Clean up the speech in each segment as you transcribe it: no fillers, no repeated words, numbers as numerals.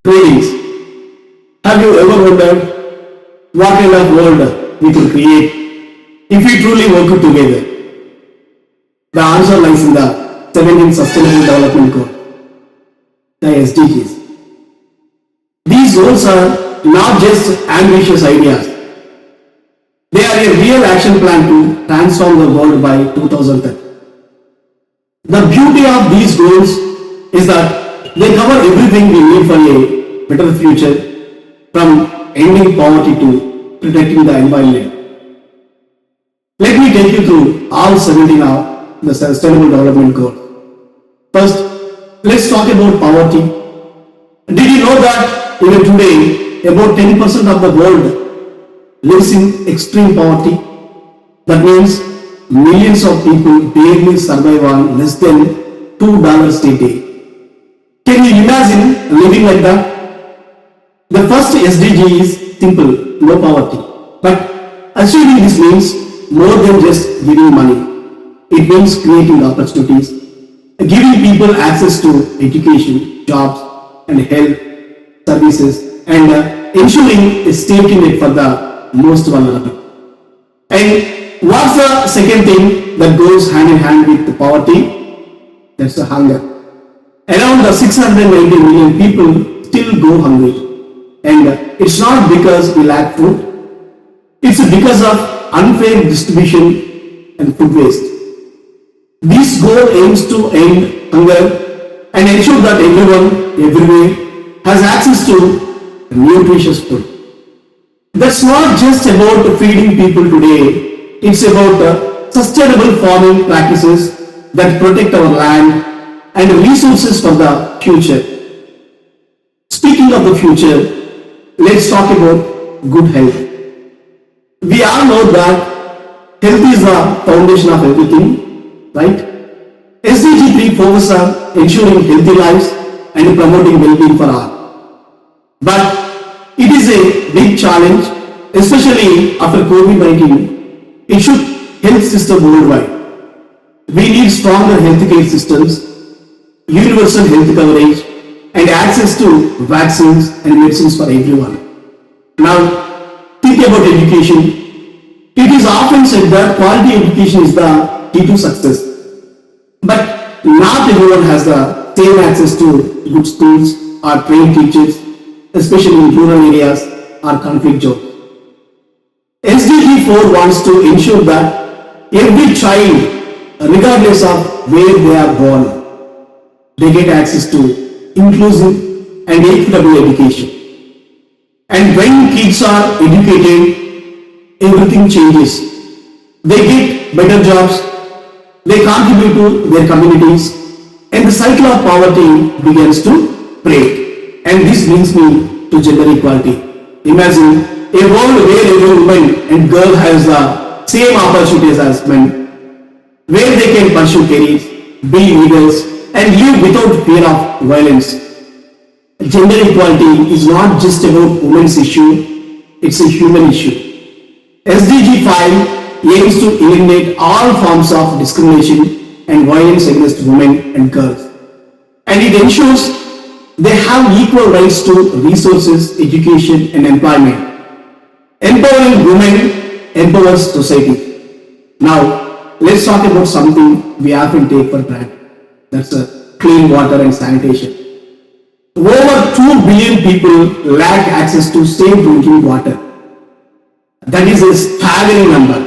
Truly, have you ever wondered what kind of world we could create if we truly work together? The answer lies in the 17th Sustainable Development Goal, the SDGs. These goals are not just ambitious ideas, they are a real action plan to transform the world by 2030. The beauty of these goals is that they cover everything we need for a better future, from ending poverty to protecting the environment. Let me take you through all 17 of the Sustainable Development Goals. First, let's talk about poverty. Did you know that even today, about 10% of the world lives in extreme poverty? That means millions of people barely survive on less than $2 a day. Can you imagine living like that? The first SDG is simple, no poverty. But achieving this means more than just giving money. It means creating opportunities, giving people access to education, jobs, and health services, and ensuring a safety net for the most vulnerable. And what's the second thing that goes hand in hand with the poverty? That's the hunger. Around 690 million people still go hungry. And it's not because we lack food, it's because of unfair distribution and food waste. This goal aims to end hunger and ensure that everyone, everywhere, has access to nutritious food. That's not just about feeding people today, it's about sustainable farming practices that protect our land and resources for the future. Speaking of the future, let's talk about good health. We all know that health is the foundation of everything, right? SDG 3 focuses on ensuring healthy lives and promoting well-being for all. But it is a big challenge, especially after COVID-19. It should health system worldwide. We need stronger healthcare systems, universal health coverage, and access to vaccines and medicines for everyone. Now, think about education. It is often said that quality education is the key to success. But not everyone has the same access to good schools or trained teachers, especially in rural areas or conflict zones. SDG 4 wants to ensure that every child, regardless of where they are born, they get access to inclusive and equitable education. And when kids are educated, everything changes. They get better jobs, they contribute to their communities, and the cycle of poverty begins to break. And this brings me to gender equality. Imagine a world where every woman and girl has the same opportunities as men, where they can pursue careers, be leaders, and live without fear of violence. Gender equality is not just about women's issue, it's a human issue. SDG 5 aims to eliminate all forms of discrimination and violence against women and girls. And it ensures they have equal rights to resources, education, and employment. Empowering women empowers society. Now, let's talk about something we often take for granted. That's clean water and sanitation. Over 2 billion people lack access to safe drinking water. That is a staggering number.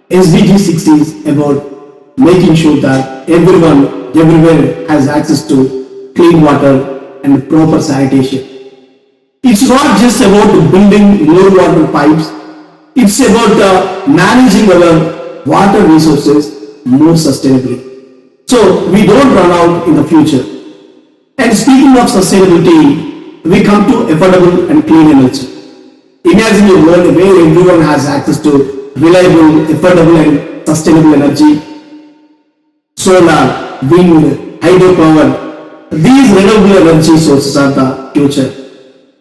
SDG 6 is about making sure that everyone, everywhere has access to clean water and proper sanitation. It's not just about building more water pipes, it's about managing our water resources more sustainably, so we don't run out in the future. And speaking of sustainability, we come to affordable and clean energy. Imagine a world where everyone has access to reliable, affordable and sustainable energy. Solar, wind, hydropower, these renewable energy sources are the future.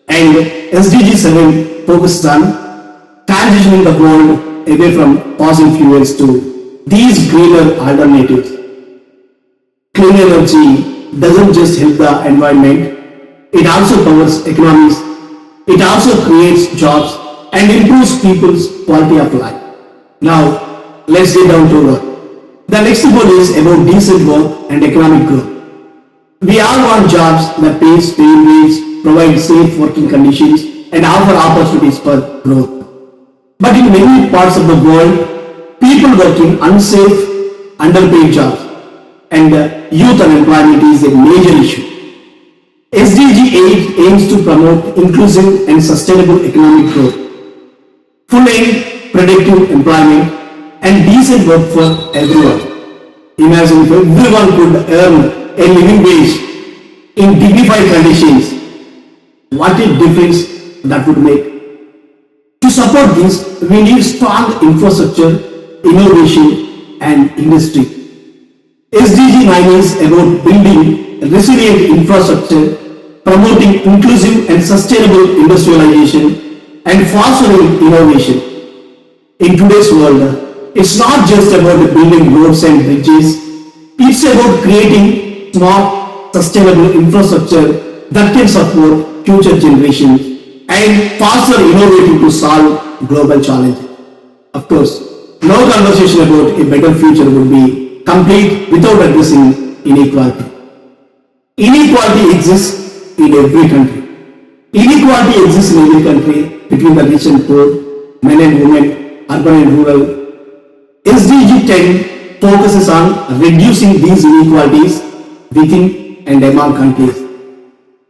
And SDG 7 focuses on transitioning the world away from fossil fuels to these greener alternatives. Clean energy doesn't just help the environment, It also powers economies. It also creates jobs and improves people's quality of life. Now, let's get down to work. The next point is about decent work and economic growth. We all want jobs that pay fair wage, provide safe working conditions, and offer opportunities for growth. But in many parts of the world, people work in unsafe, underpaid jobs, and youth unemployment is a major issue. SDG 8 aims to promote inclusive and sustainable economic growth, full-end productive employment, and decent work for everyone. Imagine if everyone could earn a living wage in dignified conditions, what a difference that would make. To support this, we need strong infrastructure, innovation, and industry. SDG 9 is about building resilient infrastructure, promoting inclusive and sustainable industrialization, and fostering innovation. In today's world, it's not just about building roads and bridges, it's about creating smart, sustainable infrastructure that can support future generations and foster innovating to solve global challenges. Of course, no conversation about a better future would be complete without addressing inequality. Inequality exists in every country. Inequality exists in every country between the rich and poor, men and women, urban and rural. SDG 10 focuses on reducing these inequalities within and among countries.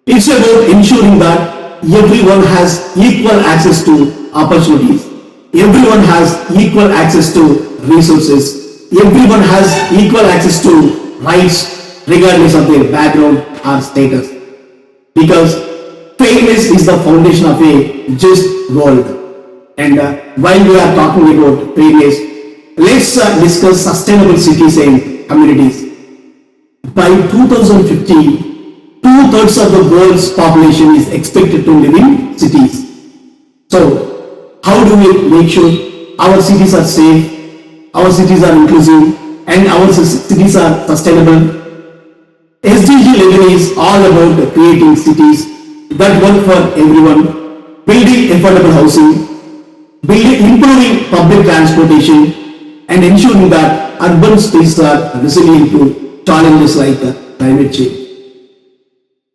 It's about ensuring that everyone has equal access to opportunities, everyone has equal access to resources, everyone has equal access to rights regardless of their background or status. Because fairness is the foundation of a just world. And while we are talking about fairness, let's discuss sustainable cities and communities. By 2050, two-thirds of the world's population is expected to live in cities. So, how do we make sure our cities are safe, our cities are inclusive, and our cities are sustainable? SDG 11 is all about creating cities that work for everyone, building affordable housing, improving public transportation, and ensuring that urban spaces are resilient to challenges like climate change.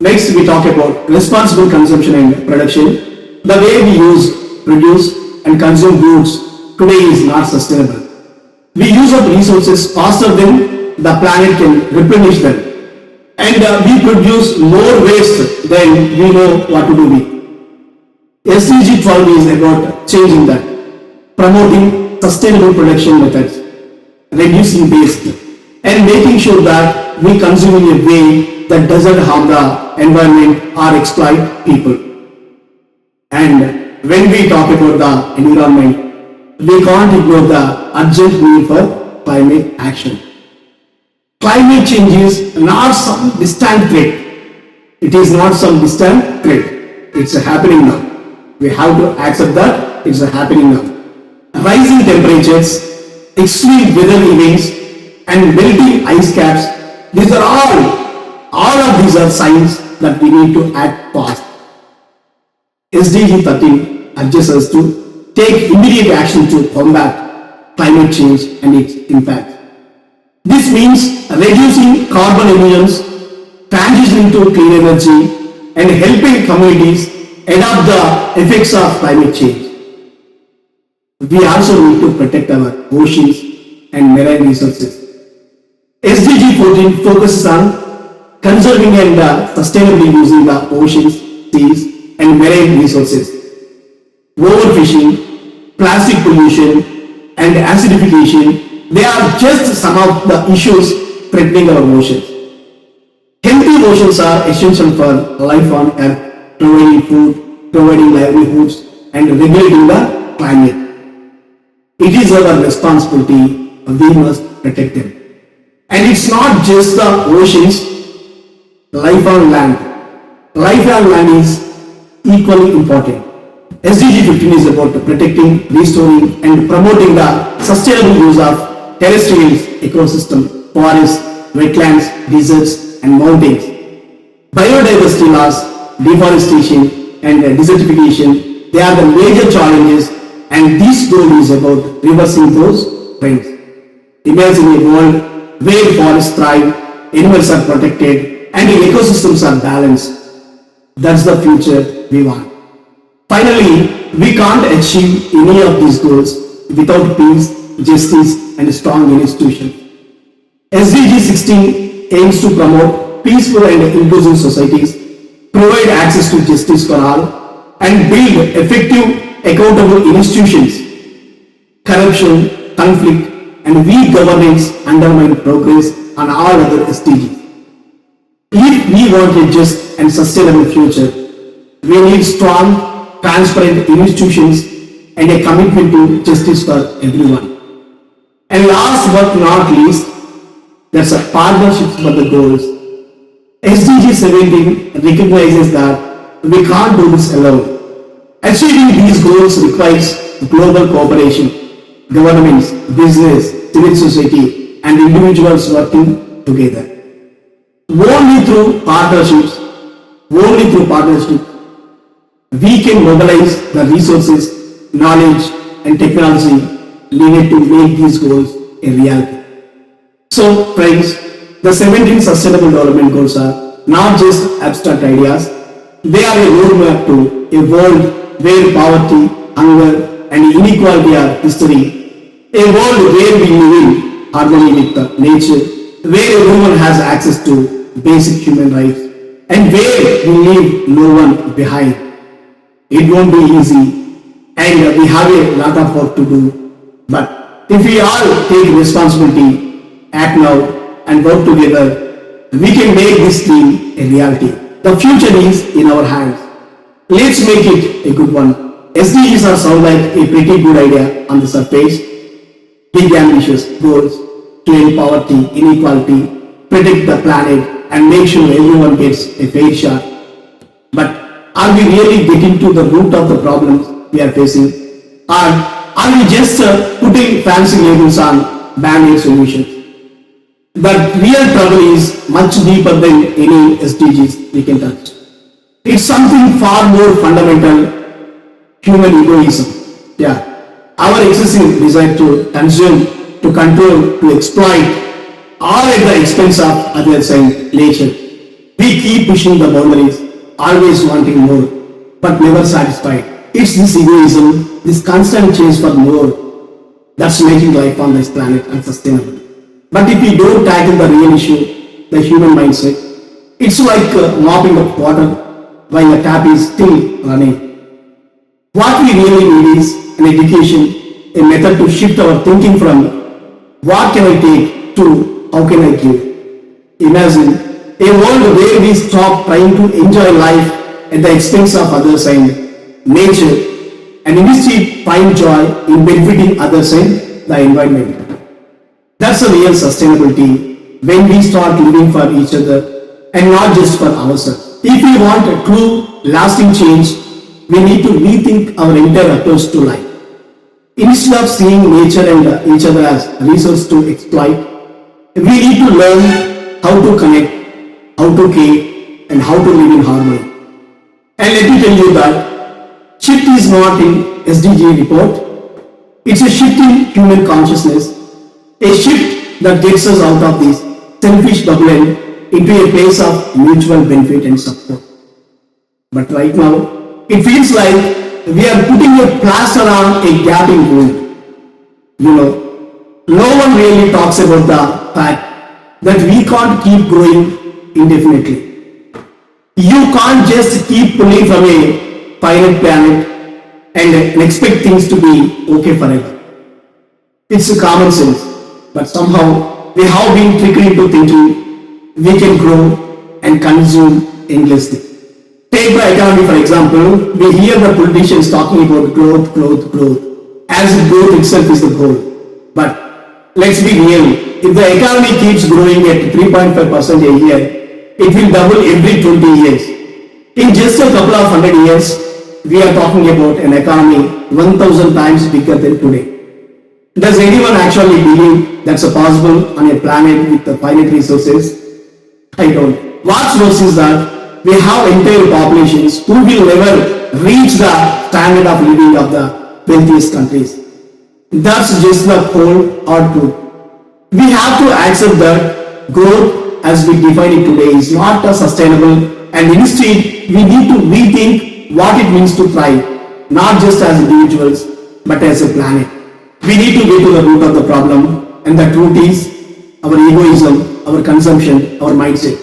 Next, we talk about responsible consumption and production. The way we use, produce, and consume goods today is not sustainable. We use up resources faster than the planet can replenish them, and we produce more waste than we know what to do with. SDG 12 is about changing that, promoting sustainable production methods, reducing waste, and making sure that we consume in a way that doesn't harm the environment or exploit people. And when we talk about the environment, we can't ignore the urgent need for climate action. Climate change is not some distant threat. It is not some distant threat. It's happening now. We have to accept that it's happening now. Rising temperatures, extreme weather events, and melting ice caps, these are all of these are signs that we need to act fast. SDG 13 urges us to take immediate action to combat climate change and its impact. This means reducing carbon emissions, transitioning to clean energy, and helping communities adapt the effects of climate change. We also need to protect our oceans and marine resources. SDG 14 focuses on conserving and sustainably using the oceans, seas, and marine resources. Overfishing, plastic pollution, and acidification, they are just some of the issues threatening our oceans. Healthy oceans are essential for life on Earth, providing food, providing livelihoods, and regulating the climate. It is our responsibility, we must protect them. And it's not just the oceans, life on land. Life on land is equally important. SDG 15 is about protecting, restoring, and promoting the sustainable use of terrestrial ecosystem, forests, wetlands, deserts, and mountains. Biodiversity loss deforestation and desertification, they are the major challenges, and this goal is about reversing those trends. Imagine a world where forests thrive, animals are protected, and the ecosystems are balanced. That's the future we want. Finally, we can't achieve any of these goals without peace, justice, and strong institutions. SDG 16 aims to promote peaceful and inclusive societies, provide access to justice for all, and build effective, accountable institutions. Corruption, conflict, and weak governance undermine progress on all other SDGs. If we want a just and sustainable future, we need strong, transparent institutions and a commitment to justice for everyone. And last but not least, there's a partnership for the goals. SDG 17 recognizes that we can't do this alone. Achieving these goals requires global cooperation, governments, business, civil society, and individuals working together. Only through partnerships, we can mobilize the resources, knowledge, and technology needed to make these goals a reality. So, friends, the 17 Sustainable Development Goals are not just abstract ideas, they are a roadmap to a world where poverty, hunger, and inequality are history, a world where we live in harmony with nature, where everyone has access to basic human rights, and where we leave no one behind. It won't be easy, and we have a lot of work to do, but if we all take responsibility, act now, and work together, we can make this dream a reality. The future is in our hands. Let's make it a good one. SDGs are sound like a pretty good idea on the surface. Big ambitious goals to end poverty, inequality, protect the planet, and make sure everyone gets a fair shot. But are we really getting to the root of the problems we are facing? Or are we just putting fancy labels on band-aid solutions? The real trouble is much deeper than any SDGs we can touch. It's something far more fundamental, human egoism. Yeah. Our excessive desire to consume, to control, to exploit, all at the expense of others and nature. We keep pushing the boundaries, always wanting more, but never satisfied. It's this egoism, this constant chase for more, that's making life on this planet unsustainable. But if we don't tackle the real issue, the human mindset, it's like mopping up water while the tap is still running. What we really need is an education, a method to shift our thinking from what can I take to how can I give. Imagine a world where we stop trying to enjoy life at the expense of others and nature, and instead find joy in benefiting others and the environment. That's a real sustainability when we start living for each other and not just for ourselves. If we want a true, lasting change, we need to rethink our entire approach to life. Instead of seeing nature and each other as resource to exploit, we need to learn how to connect, how to care, and how to live in harmony. And let me tell you that shift is not in SDG report. It's a shift in human consciousness, a shift that gets us out of this selfish bubble and into a place of mutual benefit and support. But right now, it feels like we are putting a plaster on a gaping wound. No one really talks about the fact that we can't keep growing indefinitely. You can't just keep pulling from a finite planet and expect things to be okay forever. It's a common sense, but somehow we have been tricked into thinking we can grow and consume endlessly. Take the economy for example. We hear the politicians talking about growth, as if growth itself is the goal. But let's be real, if the economy keeps growing at 3.5% a year, it will double every 20 years. In just a couple of hundred years, we are talking about an economy 1,000 times bigger than today. Does anyone actually believe that's possible on a planet with finite resources? I don't. What's worse is that we have entire populations who will never reach the standard of living of the wealthiest countries. That's just the whole hard truth. We have to accept that growth as we define it today is not sustainable, and instead we need to rethink what it means to thrive, not just as individuals but as a planet. We need to get to the root of the problem, and the truth is our egoism, our consumption, our mindset.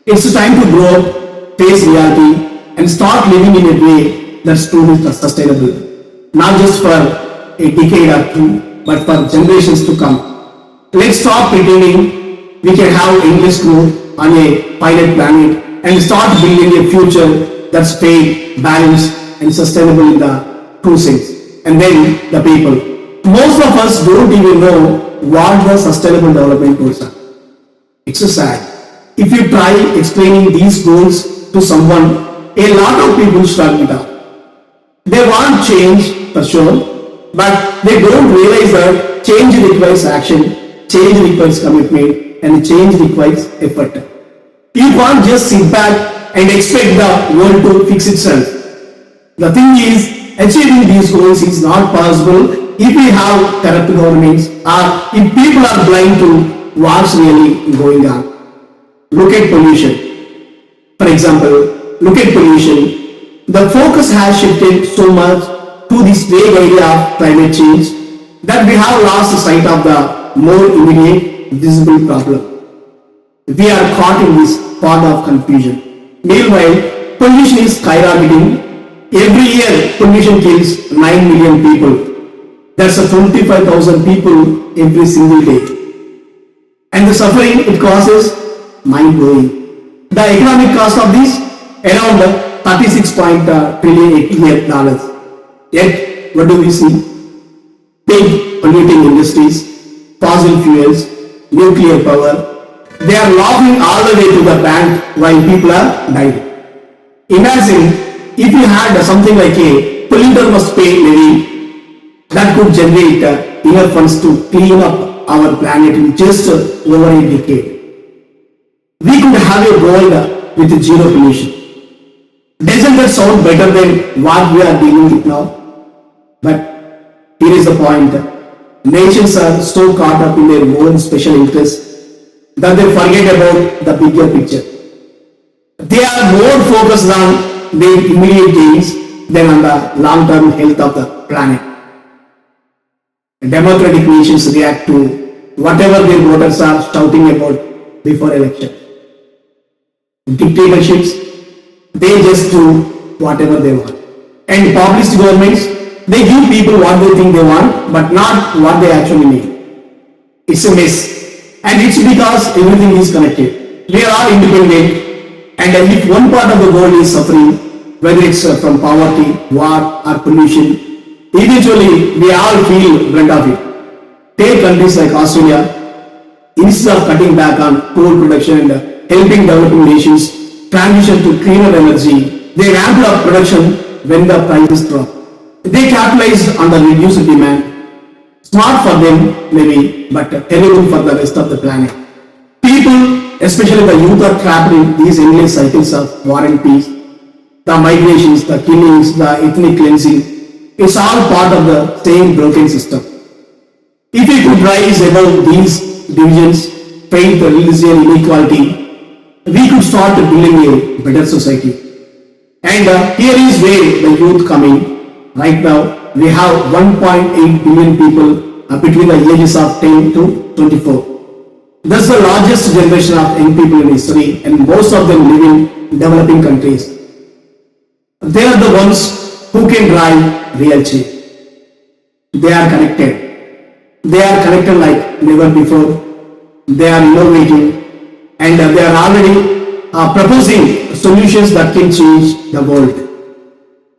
It's time to grow up, face reality, and start living in a way that's truly sustainable, not just for a decade or two, but for generations to come. Let's stop pretending we can have endless growth on a finite planet and start building a future that's fair, balanced, and sustainable in the true sense. And then the people. Most of us don't even know what the sustainable development goals are. It's so sad. If you try explaining these goals to someone, a lot of people struggle with that. They want change for sure, but they don't realize that change requires action, change requires commitment, and change requires effort. You can't just sit back and expect the world to fix itself. The thing is, achieving these goals is not possible if we have corrupt governments or if people are blind to what's really going on. Look at pollution. For example, look at pollution. The focus has shifted so much to this vague idea of climate change that we have lost sight of the more immediate, visible problem. We are caught in this fog of confusion. Meanwhile, pollution is skyrocketing. Every year, pollution kills 9 million people. That's 25,000 people every single day. And the suffering it causes, mind-blowing. The economic cost of this, around 36 trillion dollars. Yet, what do we see? Big polluting industries, fossil fuels, nuclear power. They are laughing all the way to the bank while people are dying. Imagine if you had something like a polluter must pay levy that could generate enough funds to clean up our planet in just over a decade. We could have a world with zero pollution. Doesn't that sound better than what we are dealing with now? But here is the point. Nations are so caught up in their own special interests that they forget about the bigger picture. They are more focused on their immediate gains than on the long-term health of the planet. Democratic nations react to whatever their voters are shouting about before election. Dictatorships, they just do whatever they want. And populist governments, they give people what they think they want, but not what they actually need. It's a mess. And it's because everything is connected. We are all independent. And if one part of the world is suffering, whether it's from poverty, war, or pollution, eventually we all feel brunt of it. Take countries like Australia. Instead of cutting back on coal production and helping developing nations transition to cleaner energy, they ramped up production when the prices dropped. They capitalized on the reduced demand. Smart for them, maybe, but terrible for the rest of the planet. People, especially the youth, are trapped in these endless cycles of war and peace. The migrations, the killings, the ethnic cleansing, it's all part of the same broken system. If we could rise above these divisions, faith, religion, inequality, we could start building a better society. And here is where the youth come in. Right now, we have 1.8 billion people between the ages of 10 to 24. That's the largest generation of young people in history, and most of them live in developing countries. They are the ones who can drive real change. They are connected. They are connected like never before. They are innovating, and they are already proposing solutions that can change the world.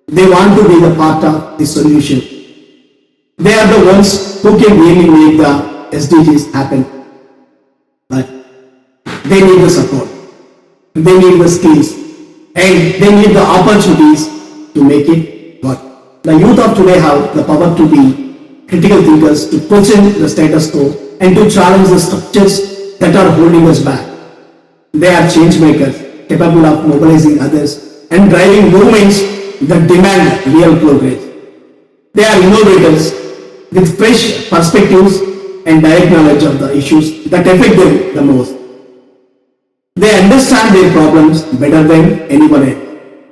They want to be the part of the solution. They are the ones who can really make the SDGs happen. But they need the support. They need the skills. And they need the opportunities to make it work. The youth of today have the power to be critical thinkers, to question the status quo, and to challenge the structures that are holding us back. They are change makers. capable of mobilizing others and driving movements that demand real progress. They are innovators with fresh perspectives and direct knowledge of the issues that affect them the most. They understand their problems better than anyone else,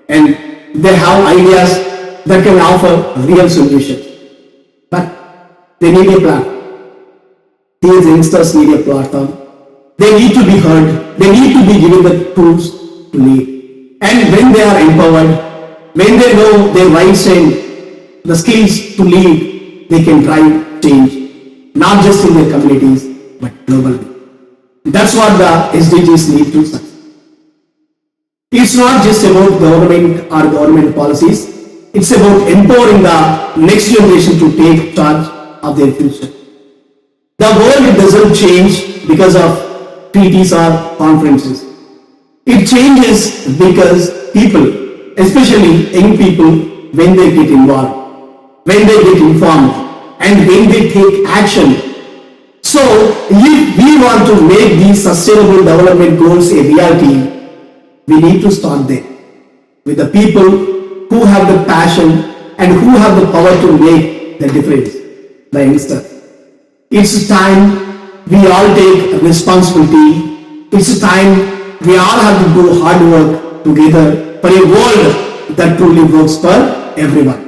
and they have ideas that can offer real solutions. But they need a plan. These youngsters need a platform. They need to be heard. They need to be given the tools to lead. And when they are empowered, when they know their rights and the skills to lead, they can drive change, not just in their communities, but globally. That's what the SDGs need to succeed. It's not just about government or government policies. It's about empowering the next generation to take charge of their future. The world doesn't change because of treaties or conferences. It changes because people, especially young people, when they get involved, when they get informed, and when they take action. So, if we want to make these sustainable development goals a reality, we need to start there with the people who have the passion and who have the power to make the difference, the youngsters. It's time we all take responsibility. It's time we all have to do hard work together for a world that truly works for everyone.